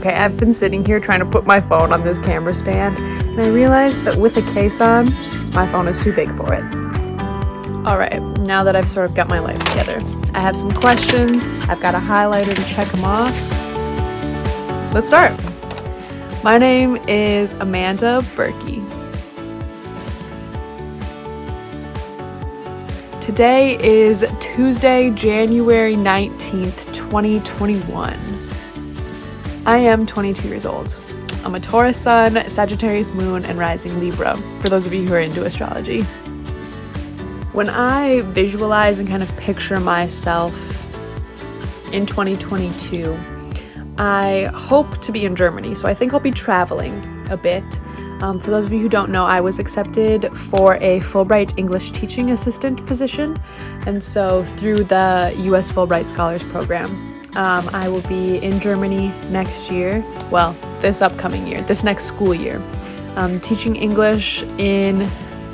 Okay, I've been sitting here trying to put my phone on this camera stand, and I realized that with a case on, my phone is too big for it. Alright, now that I've sort of got my life together, I have some questions, I've got a highlighter to check them off. Let's start. My name is Amanda Berkey. Today is Tuesday, January 19th, 2021. I am 22 years old. I'm a Taurus sun, Sagittarius moon, and rising Libra, for those of you who are into astrology. When I visualize and kind of picture myself in 2022, I hope to be in Germany, so I think I'll be traveling a bit. For those of you who don't know, I was accepted for a Fulbright English teaching assistant position, and so through the U.S. Fulbright Scholars Program, I will be in Germany next year, well, this upcoming year, this next school year, teaching English in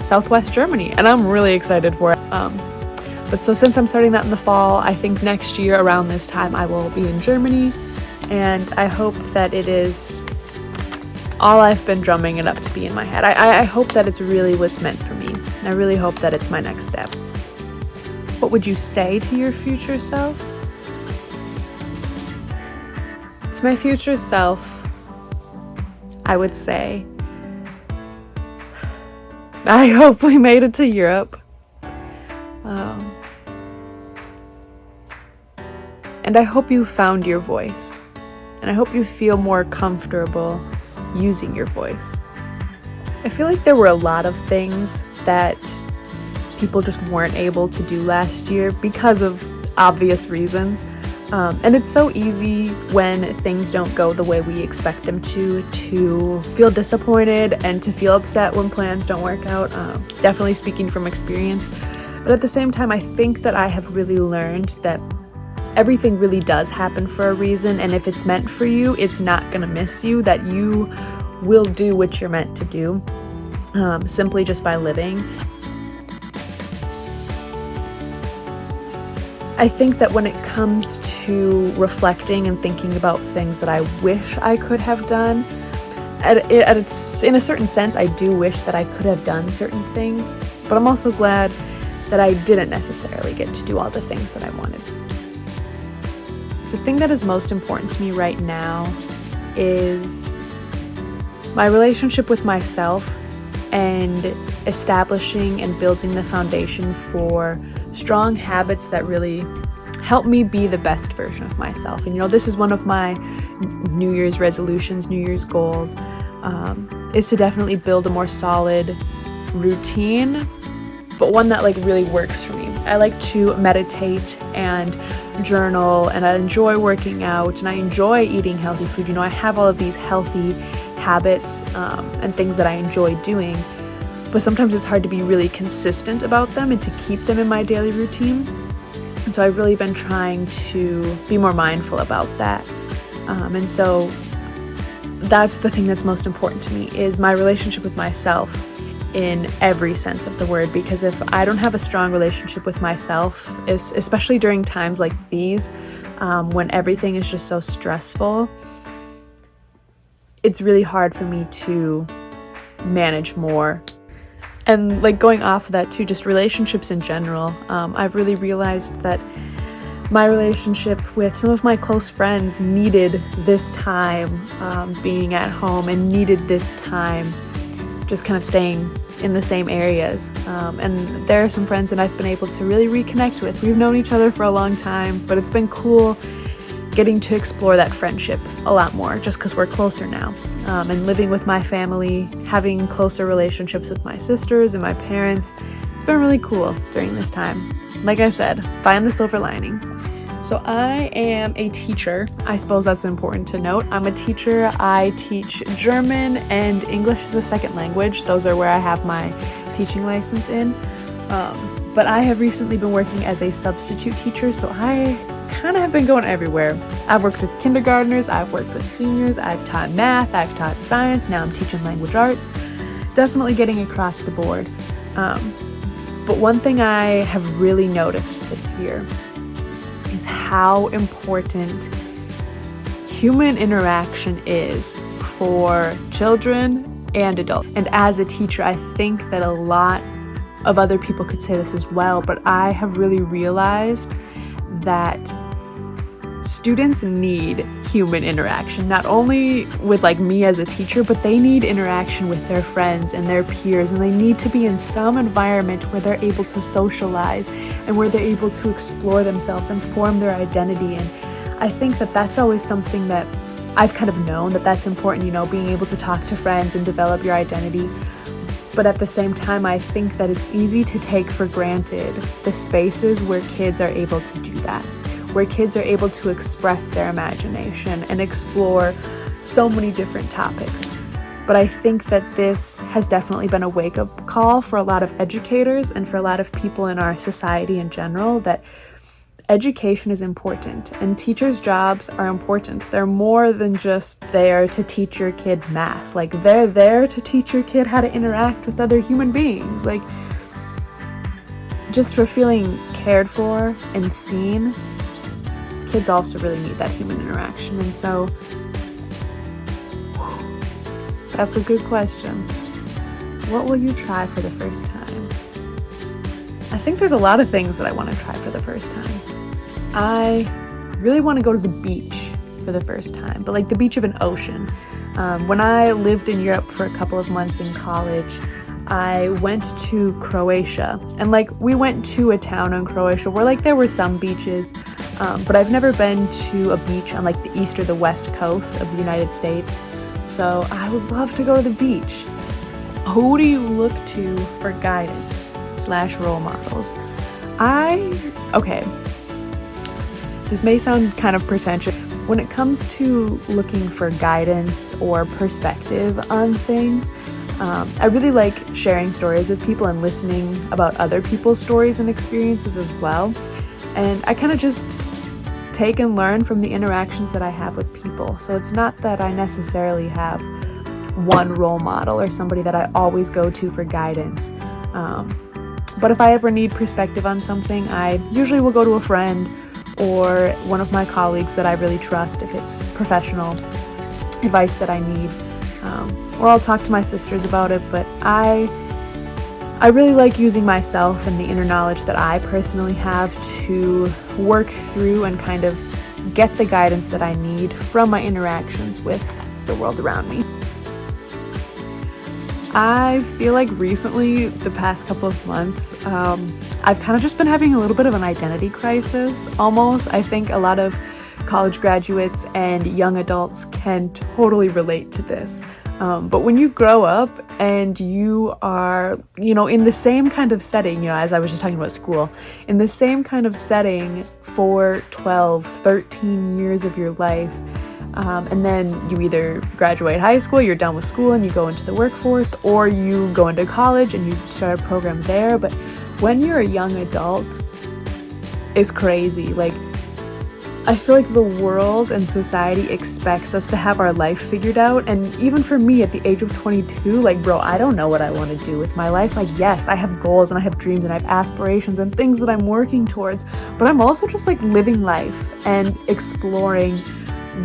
Southwest Germany, and I'm really excited for it. But so since I'm starting that in the fall, I think next year around this time I will be in Germany, and I hope that it is all I've been drumming it up to be in my head. I hope that it's really what's meant for me. I really hope that it's my next step. What would you say to your future self? To my future self, I would say, I hope we made it to Europe. And I hope you found your voice. And I hope you feel more comfortable using your voice. I feel like there were a lot of things that people just weren't able to do last year because of obvious reasons. And it's so easy when things don't go the way we expect them to feel disappointed and to feel upset when plans don't work out. Definitely speaking from experience. But at the same time, I think that I have really learned that everything really does happen for a reason, and if it's meant for you, it's not gonna miss you, that you will do what you're meant to do, simply just by living. I think that when it comes to reflecting and thinking about things that I wish I could have done, in a certain sense, I do wish that I could have done certain things, but I'm also glad that I didn't necessarily get to do all the things that I wanted. The thing that is most important to me right now is my relationship with myself and establishing and building the foundation for strong habits that really help me be the best version of myself. And this is one of my New Year's resolutions, New Year's goals, is to definitely build a more solid routine, but one that really works for me. I like to meditate and journal, and I enjoy working out, and I enjoy eating healthy food. I have all of these healthy habits and things that I enjoy doing, but sometimes it's hard to be really consistent about them and to keep them in my daily routine. And so I've really been trying to be more mindful about that. And so that's the thing that's most important to me, is my relationship with myself in every sense of the word, because if I don't have a strong relationship with myself, especially during times like these, when everything is just so stressful, it's really hard for me to manage more. And going off of that too, just relationships in general, I've really realized that my relationship with some of my close friends needed this time being at home, and needed this time just kind of staying in the same areas. And there are some friends that I've been able to really reconnect with. We've known each other for a long time, but it's been cool getting to explore that friendship a lot more just because we're closer now. And living with my family, having closer relationships with my sisters and my parents, it's been really cool during this time. Like I said, find the silver lining. So I am a teacher. I suppose that's important to note. I'm a teacher. I teach German and English as a second language. Those are where I have my teaching license in. But I have recently been working as a substitute teacher, so I kind of have been going everywhere. I've worked with kindergartners, I've worked with seniors, I've taught math, I've taught science, now I'm teaching language arts. Definitely getting across the board. But one thing I have really noticed this year is how important human interaction is for children and adults. And as a teacher, I think that a lot of other people could say this as well, but I have really realized that students need human interaction, not only with like me as a teacher, but they need interaction with their friends and their peers, and they need to be in some environment where they're able to socialize and where they're able to explore themselves and form their identity. And I think that that's always something that I've kind of known that that's important, you know, being able to talk to friends and develop your identity. But at the same time, I think that it's easy to take for granted the spaces where kids are able to do that, where kids are able to express their imagination and explore so many different topics. But I think that this has definitely been a wake-up call for a lot of educators and for a lot of people in our society in general, that education is important and teachers' jobs are important. They're more than just there to teach your kid math. Like, they're there to teach your kid how to interact with other human beings. Like, just for feeling cared for and seen, kids also really need that human interaction. And so that's a good question. What will you try for the first time? I think there's a lot of things that I want to try for the first time. I really want to go to the beach for the first time, but like the beach of an ocean. When I lived in Europe for a couple of months in college, I went to Croatia, and like we went to a town in Croatia where like there were some beaches, but I've never been to a beach on like the east or the west coast of the United States. So I would love to go to the beach. Who do you look to for guidance / role models? Okay, this may sound kind of pretentious. When it comes to looking for guidance or perspective on things, I really like sharing stories with people and listening about other people's stories and experiences as well. And I kind of just take and learn from the interactions that I have with people. So it's not that I necessarily have one role model or somebody that I always go to for guidance. But if I ever need perspective on something, I usually will go to a friend or one of my colleagues that I really trust if it's professional advice that I need. Or I'll talk to my sisters about it, but I really like using myself and the inner knowledge that I personally have to work through and kind of get the guidance that I need from my interactions with the world around me. I feel like recently, the past couple of months, I've kind of just been having a little bit of an identity crisis, almost. I think a lot of college graduates and young adults can totally relate to this. But when you grow up and you are, in the same kind of setting, as I was just talking about school, in the same kind of setting for 12, 13 years of your life, and then you either graduate high school, you're done with school and you go into the workforce, or you go into college and you start a program there. But when you're a young adult, it's crazy. Like, I feel like the world and society expects us to have our life figured out. And even for me at the age of 22, like, bro, I don't know what I want to do with my life. Like, yes, I have goals and I have dreams and I have aspirations and things that I'm working towards, but I'm also just like living life and exploring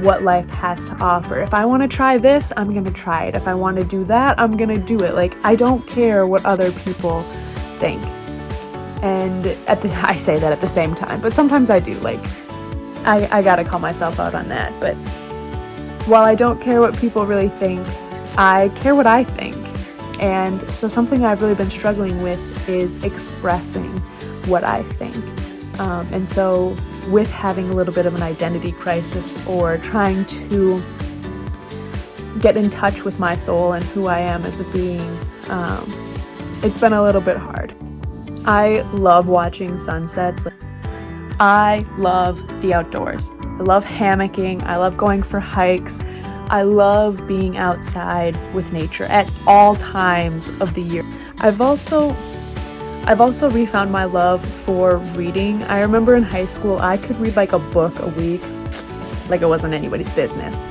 what life has to offer. If I want to try this, I'm going to try it. If I want to do that, I'm going to do it. Like, I don't care what other people think. And I say that at the same time, but sometimes I do. Like, I gotta call myself out on that. But while I don't care what people really think, I care what I think. And so something I've really been struggling with is expressing what I think. And so with having a little bit of an identity crisis or trying to get in touch with my soul and who I am as a being, it's been a little bit hard. I love watching sunsets. I love the outdoors. I love hammocking. I love going for hikes. I love being outside with nature at all times of the year. I've also refound my love for reading. I remember in high school, I could read like a book a week, like it wasn't anybody's business.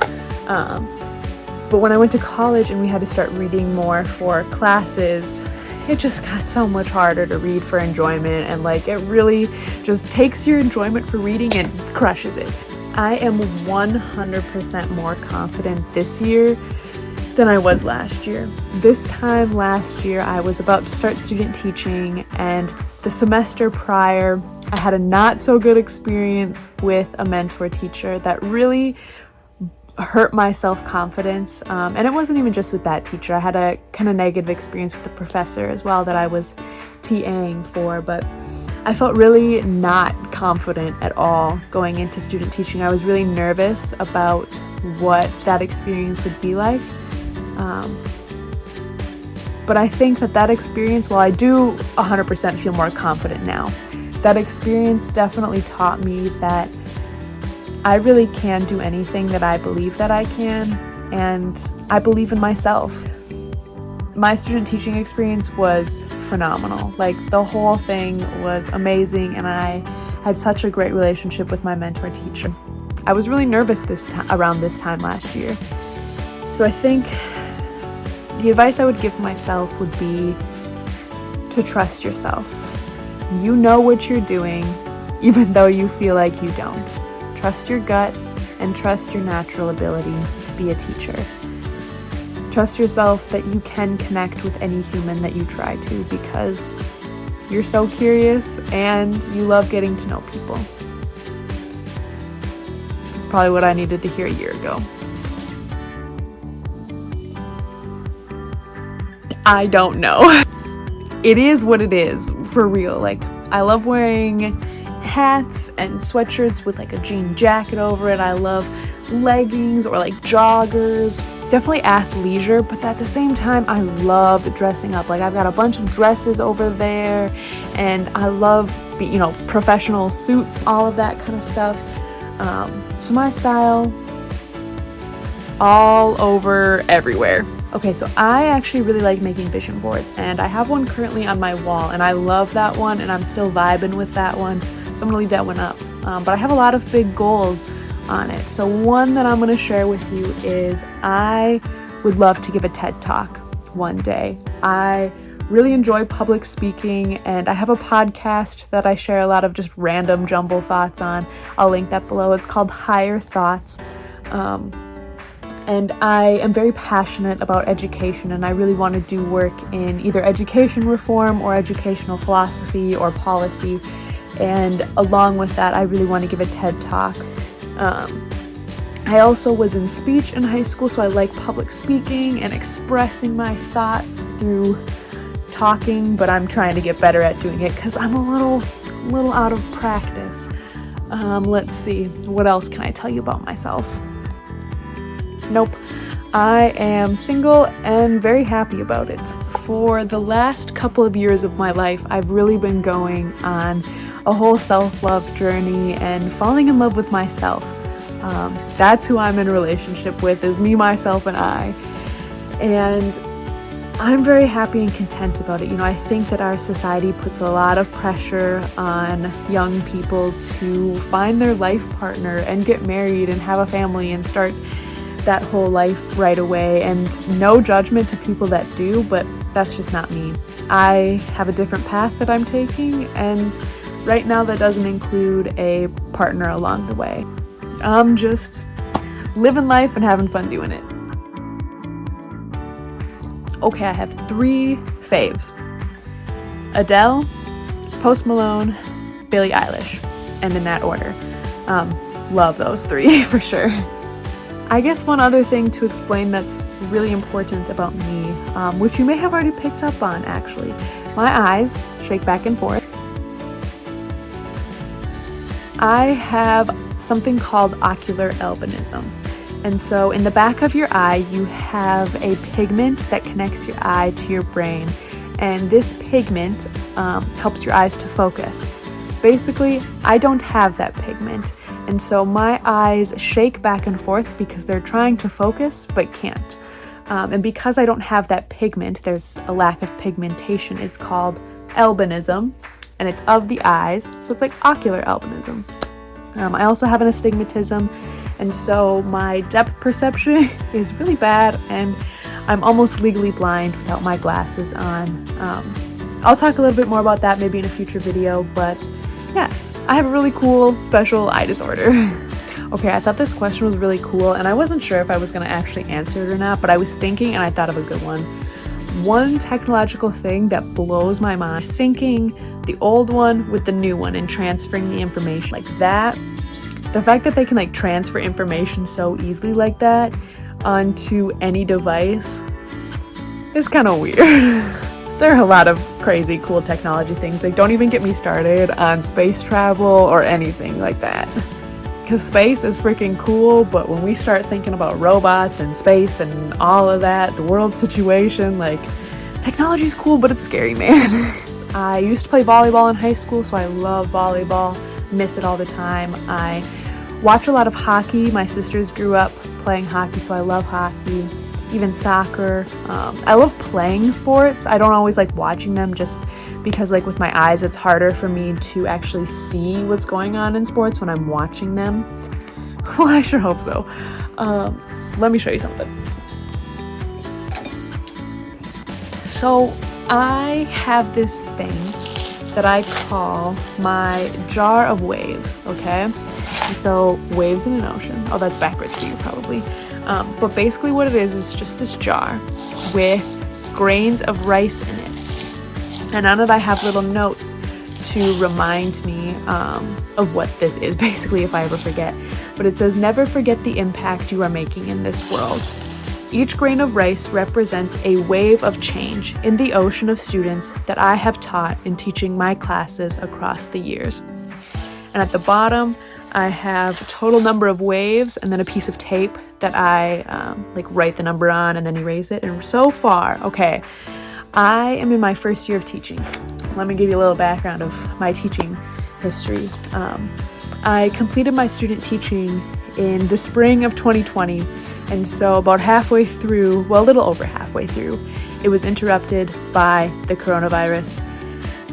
But when I went to college and we had to start reading more for classes, it just got so much harder to read for enjoyment, and like it really just takes your enjoyment for reading and crushes it. I am 100% more confident this year than I was last year. This time last year, I was about to start student teaching, and the semester prior, I had a not so good experience with a mentor teacher that really hurt my self-confidence. And it wasn't even just with that teacher. I had a kind of negative experience with the professor as well that I was TAing for, but I felt really not confident at all going into student teaching. I was really nervous about what that experience would be like. But I think that experience, while I do 100% feel more confident now, that experience definitely taught me that I really can do anything that I believe that I can, and I believe in myself. My student teaching experience was phenomenal. Like, the whole thing was amazing, and I had such a great relationship with my mentor teacher. I was really nervous around this time last year. So I think the advice I would give myself would be to trust yourself. You know what you're doing, even though you feel like you don't. Trust your gut and trust your natural ability to be a teacher. Trust yourself that you can connect with any human that you try to, because you're so curious and you love getting to know people. It's probably what I needed to hear a year ago. I don't know. It is what it is, for real. Like, I love wearing hats and sweatshirts with like a jean jacket over it. I love leggings or like joggers. Definitely athleisure, but at the same time, I love dressing up. Like, I've got a bunch of dresses over there, and I love, professional suits, all of that kind of stuff. So my style, all over, everywhere. Okay, so I actually really like making vision boards, and I have one currently on my wall, and I love that one, and I'm still vibing with that one, so I'm gonna leave that one up. But I have a lot of big goals on it. So one that I'm gonna share with you is I would love to give a TED Talk one day. I really enjoy public speaking, and I have a podcast that I share a lot of just random jumble thoughts on. I'll link that below. It's called Higher Thoughts. And I am very passionate about education, and I really want to do work in either education reform or educational philosophy or policy. And along with that, I really want to give a TED Talk. I also was in speech in high school, so I like public speaking and expressing my thoughts through talking, but I'm trying to get better at doing it because I'm a little out of practice. Let's see, what else can I tell you about myself? Nope. I am single and very happy about it. For the last couple of years of my life, I've really been going on a whole self-love journey and falling in love with myself. That's who I'm in a relationship with, is me, myself, and I. And I'm very happy and content about it. I think that our society puts a lot of pressure on young people to find their life partner and get married and have a family and start that whole life right away, and no judgment to people that do, but that's just not me. I have a different path that I'm taking, and right now that doesn't include a partner along the way. I'm just living life and having fun doing it. Okay, I have 3 faves: Adele, Post Malone, Billie Eilish, and in that order. Love those 3 for sure. I guess one other thing to explain that's really important about me, which you may have already picked up on actually, my eyes shake back and forth. I have something called ocular albinism. And so in the back of your eye, you have a pigment that connects your eye to your brain. And this pigment helps your eyes to focus. Basically, I don't have that pigment. And so my eyes shake back and forth because they're trying to focus but can't. And because I don't have that pigment, there's a lack of pigmentation. It's called albinism, and it's of the eyes, so it's like ocular albinism. I also have an astigmatism, and so my depth perception is really bad, and I'm almost legally blind without my glasses on. I'll talk a little bit more about that maybe in a future video, but yes, I have a really cool, special eye disorder. Okay, I thought this question was really cool, and I wasn't sure if I was going to actually answer it or not, but I was thinking and I thought of a good one. One technological thing that blows my mind, syncing the old one with the new one and transferring the information like that. The fact that they can like transfer information so easily like that onto any device is kind of weird. There are a lot of crazy cool technology things. Like, don't even get me started on space travel or anything like that. Because space is freaking cool, but when we start thinking about robots and space and all of that, the world situation, like, technology's cool, but it's scary, man. I used to play volleyball in high school, so I love volleyball, miss it all the time. I watch a lot of hockey. My sisters grew up playing hockey, so I love hockey, even soccer. I love playing sports. I don't always like watching them just because like with my eyes it's harder for me to actually see what's going on in sports when I'm watching them. Well, I sure hope so. Let me show you something. So I have this thing that I call my jar of waves, okay? So waves in an ocean. Oh, that's backwards for you probably. But basically what it is just this jar with grains of rice in it. And on it I have little notes to remind me of what this is, basically, if I ever forget. But it says, never forget the impact you are making in this world. Each grain of rice represents a wave of change in the ocean of students that I have taught in teaching my classes across the years. And at the bottom, I have a total number of waves and then a piece of tape that I like write the number on and then erase it. And so far, okay, I am in my first year of teaching. Let me give you a little background of my teaching history. I completed my student teaching in the spring of 2020, and so about halfway through, well, a little over halfway through, it was interrupted by the coronavirus.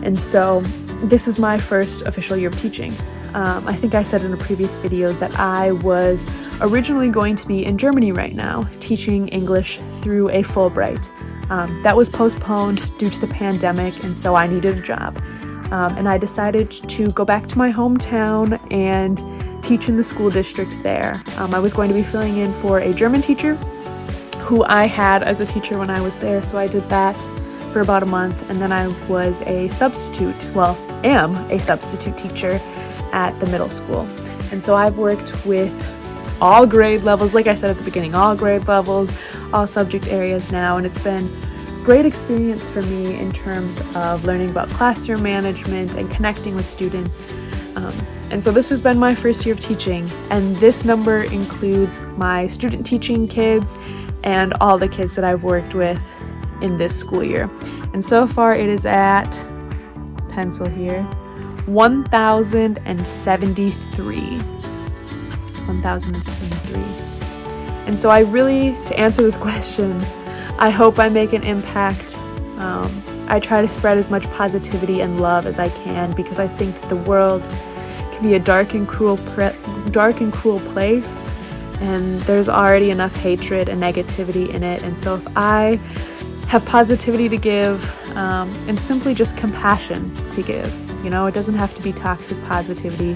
And so this is my first official year of teaching. I think I said in a previous video that I was originally going to be in Germany right now, teaching English through a Fulbright. That was postponed due to the pandemic, and so I needed a job. And I decided to go back to my hometown and teach in the school district there. I was going to be filling in for a German teacher who I had as a teacher when I was there, so I did that for about a month, and then I was a substitute, well, am a substitute teacher at the middle school. And so I've worked with all grade levels, like I said at the beginning, all grade levels, all subject areas now, and it's been great experience for me in terms of learning about classroom management and connecting with students. And so this has been my first year of teaching, and this number includes my student teaching kids and all the kids that I've worked with in this school year. And so far it is at, pencil here, 1,073. 1,073. And so I really, to answer this question, I hope I make an impact. I try to spread as much positivity and love as I can, because I think the world can be a dark and cruel place, and there's already enough hatred and negativity in it. And so if I have positivity to give, and simply just compassion to give, you know, it doesn't have to be toxic positivity.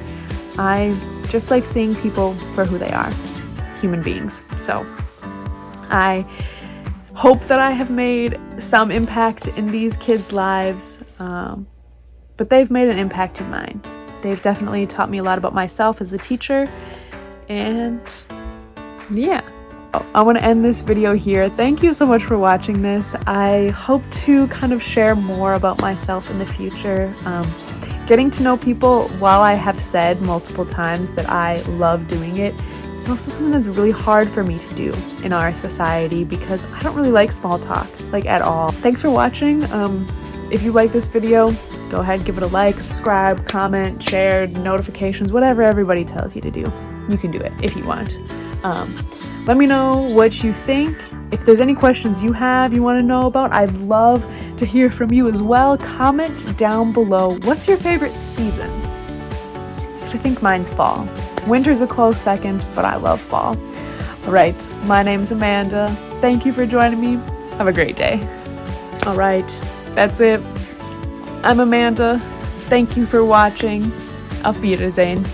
I just like seeing people for who they are, human beings. So I hope that I have made some impact in these kids' lives, but they've made an impact in mine. They've definitely taught me a lot about myself as a teacher, and yeah. I want to end this video here. Thank you so much for watching this. I hope to kind of share more about myself in the future. Getting to know people, while I have said multiple times that I love doing it, it's also something that's really hard for me to do in our society, because I don't really like small talk, like at all. Thanks for watching. If you like this video, go ahead, give it a like, subscribe, comment, share, notifications, whatever everybody tells you to do. You can do it if you want. Let me know what you think. If there's any questions you have, you want to know about, I'd love to hear from you as well. Comment down below, what's your favorite season? Because I think mine's fall. Winter's a close second, but I love fall. All right, my name's Amanda. Thank you for joining me. Have a great day. All right, that's it. I'm Amanda. Thank you for watching. Auf Wiedersehen.